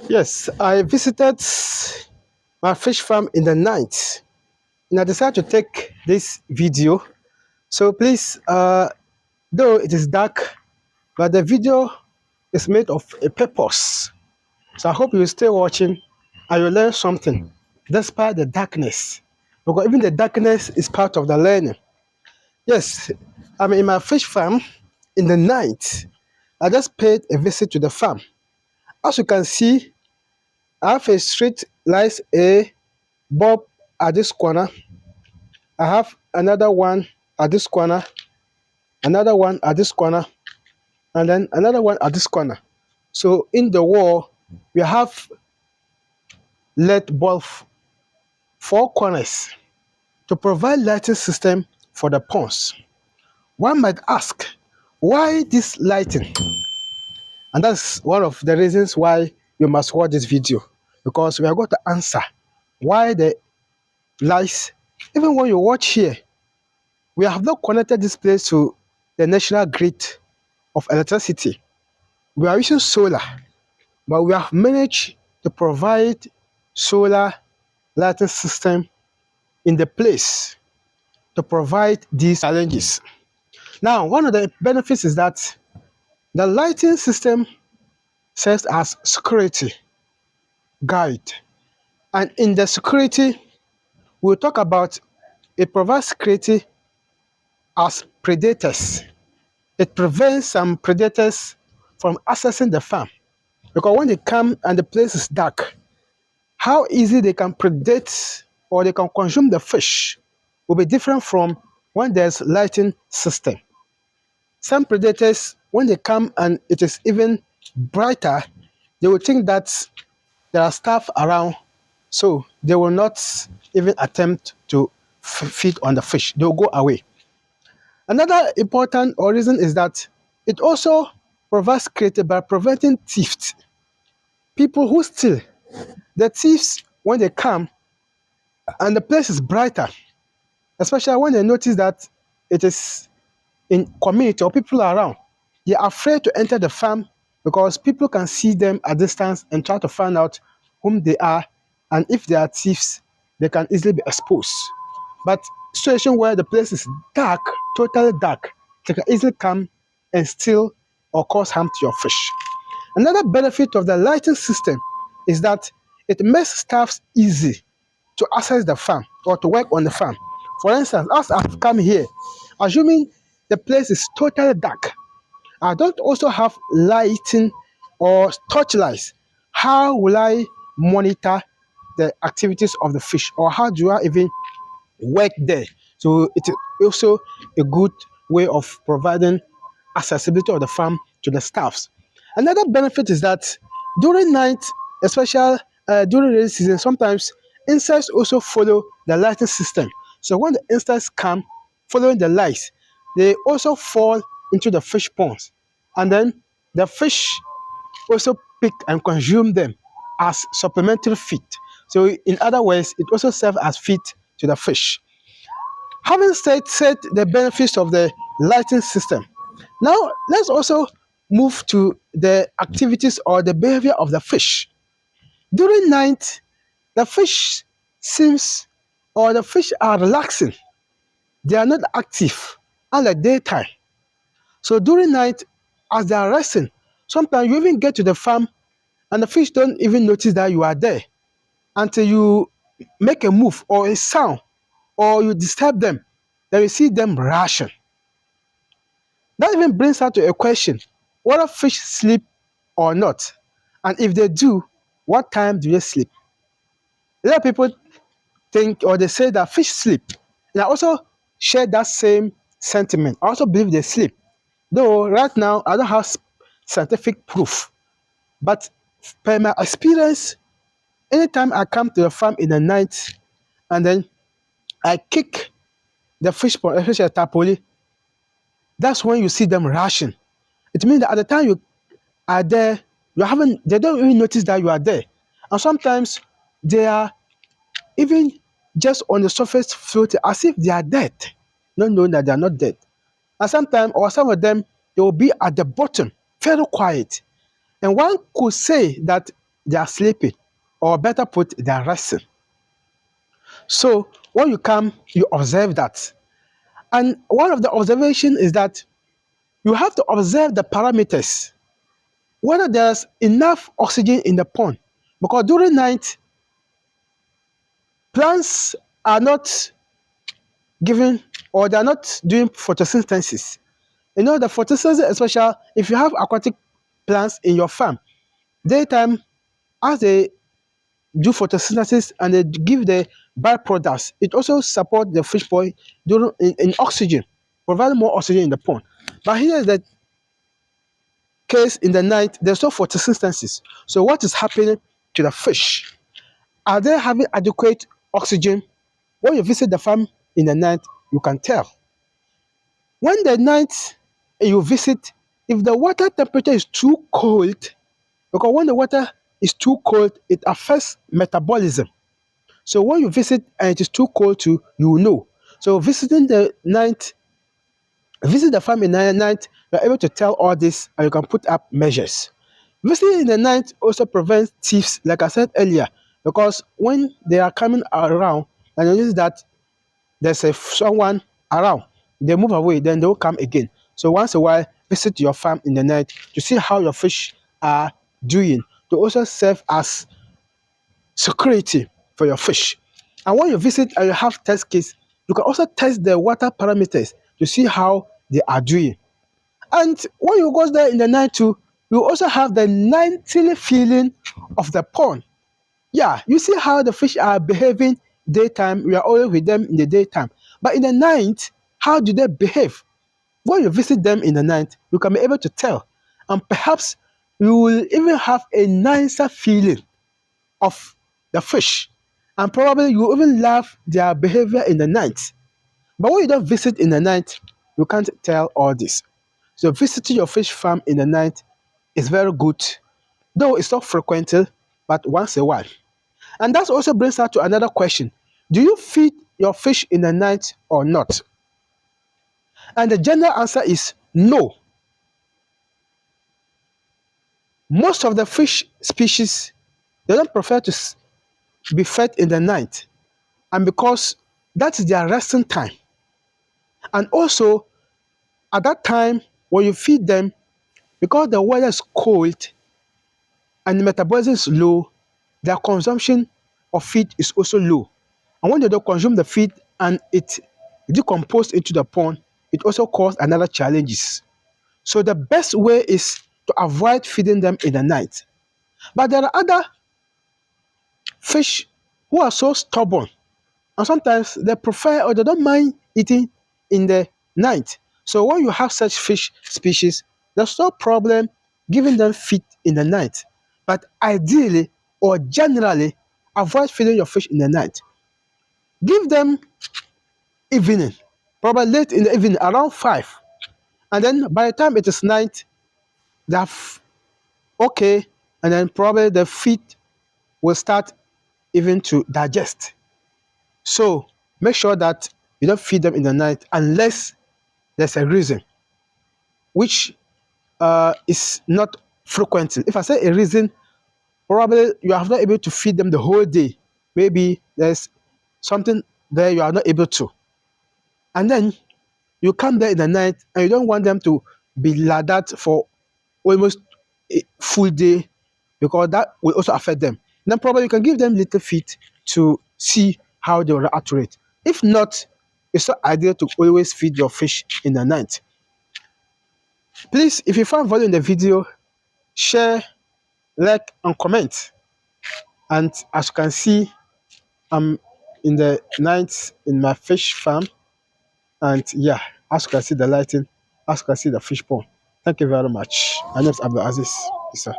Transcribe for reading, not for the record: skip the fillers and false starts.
Yes, I visited my fish farm in the night and I decided to take this video. So please, though it is dark, but the video is made of a purpose. So I hope you will stay watching and you'll learn something despite the darkness. Because even the darkness is part of the learning. Yes, I'm in my fish farm in the night. I just paid a visit to the farm. As you can see, I have a street lights, a bulb at this corner. I have another one at this corner, another one at this corner, and then another one at this corner. So in the wall, we have LED bulb four corners to provide lighting system for the ponds. One might ask, why this lighting? And that's one of the reasons why you must watch this video, because we are going to answer why the lights. Even when you watch here, we have not connected this place to the national grid of electricity. We are using solar, but we have managed to provide solar lighting system in the place to provide these challenges. Now, one of the benefits is that the lighting system serves as security guide. And in the security, we'll talk about it provides security as predators. It prevents some predators from accessing the farm. Because when they come and the place is dark, how easy they can predate or they can consume the fish will be different from when there's lighting system. Some predators, when they come and it is even brighter, they will think that there are staff around, so they will not even attempt to feed on the fish. They will go away. Another important reason is that it also provides security by preventing theft. People who steal, the thieves, when they come and the place is brighter, especially when they notice that it is in community or people are around, they are afraid to enter the farm because people can see them at distance and try to find out whom they are, and if they are thieves, they can easily be exposed. But situation where the place is dark, totally dark, they can easily come and steal or cause harm to your fish. Another benefit of the lighting system is that it makes staff easy to access the farm or to work on the farm. For instance, as I've come here, assuming the place is totally dark, I don't also have lighting or torchlights. How will I monitor the activities of the fish, or how do I even work there? So it is also a good way of providing accessibility of the farm to the staffs. Another benefit is that during night, especially during rainy season, sometimes insects also follow the lighting system. So when the insects come following the lights, they also fall into the fish ponds, and then the fish also pick and consume them as supplementary feed. So in other words, it also serves as feed to the fish. Having said the benefits of the lighting system, now let's also move to the activities or the behavior of the fish. During night, the fish seems or the fish are relaxing. They are not active unlike daytime. So during night, as they are resting, sometimes you even get to the farm and the fish don't even notice that you are there until you make a move or a sound or you disturb them. Then you see them rushing. That even brings us to a question: whether fish sleep or not, and if they do, what time do they sleep? A lot of people think or they say that fish sleep, and I also share that same sentiment. I also believe they sleep, though right now I don't have scientific proof. But per my experience, anytime I come to the farm in the night and then I kick the fish pond, especially tapoli, that's when you see them rushing. It means that at the time you are there, you haven't they don't even notice that you are there. And sometimes they are even just on the surface floating as if they are dead, not knowing that they are not dead. And sometimes, or some of them, they will be at the bottom, very quiet. And one could say that they are sleeping, or better put, they are resting. So when you come, you observe that. And one of the observation is that you have to observe the parameters, whether there's enough oxygen in the pond. Because during night, plants are not giving, or they're not doing photosynthesis. You know, the photosynthesis, especially if you have aquatic plants in your farm, daytime, as they do photosynthesis and they give the byproducts, it also supports the fish pond during in oxygen, providing more oxygen in the pond. But here is the case: in the night, there's no photosynthesis. So what is happening to the fish? Are they having adequate oxygen? When you visit the farm in the night, you can tell. When the night you visit, if the water temperature is too cold, because when the water is too cold, it affects metabolism. So when you visit and it is too cold to, you will know. So visit the farm in the night, you're able to tell all this and you can put up measures. Visiting in the night also prevents thieves, like I said earlier, because when they are coming around and you notice that there's someone around, they move away, then they'll come again. So once a while, visit your farm in the night to see how your fish are doing, to also serve as security for your fish. And when you visit and you have test kits, you can also test the water parameters to see how they are doing. And when you go there in the night too, you also have the nightly feeling of the pond. Yeah, you see how the fish are behaving daytime. We are always with them in the daytime. But in the night, how do they behave? When you visit them in the night, you can be able to tell. And perhaps you will even have a nicer feeling of the fish. And probably you even love their behavior in the night. But when you don't visit in the night, you can't tell all this. So visiting your fish farm in the night is very good, though it's not frequently, but once a while. And that also brings us to another question. Do you feed your fish in the night or not? And the general answer is no. Most of the fish species, they don't prefer to be fed in the night. And because that is their resting time. And also, at that time, when you feed them, because the weather is cold and the metabolism is low, their consumption of feed is also low. And when they don't consume the feed and it decomposes into the pond, it also causes another challenges. So the best way is to avoid feeding them in the night. But there are other fish who are so stubborn, and sometimes they prefer or they don't mind eating in the night. So when you have such fish species, there's no problem giving them feed in the night. But ideally or generally, avoid feeding your fish in the night. Give them evening, probably late in the evening, around 5. And then by the time it is night, they're okay. And then probably the feed will start even to digest. So make sure that you don't feed them in the night unless there's a reason, which is not frequent. If I say a reason, probably you are not able to feed them the whole day. Maybe there's something there you are not able to. And then you come there in the night and you don't want them to be like that for almost a full day, because that will also affect them. Then probably you can give them little feed to see how they will react to it. If not, it's not ideal to always feed your fish in the night. Please, if you found value in the video, share, like, and comment. And as you can see, I'm in the night in my fish farm. And yeah, as you can see the lighting, as you can see the fish pond. Thank you very much. My name is Abdul Aziz Isa.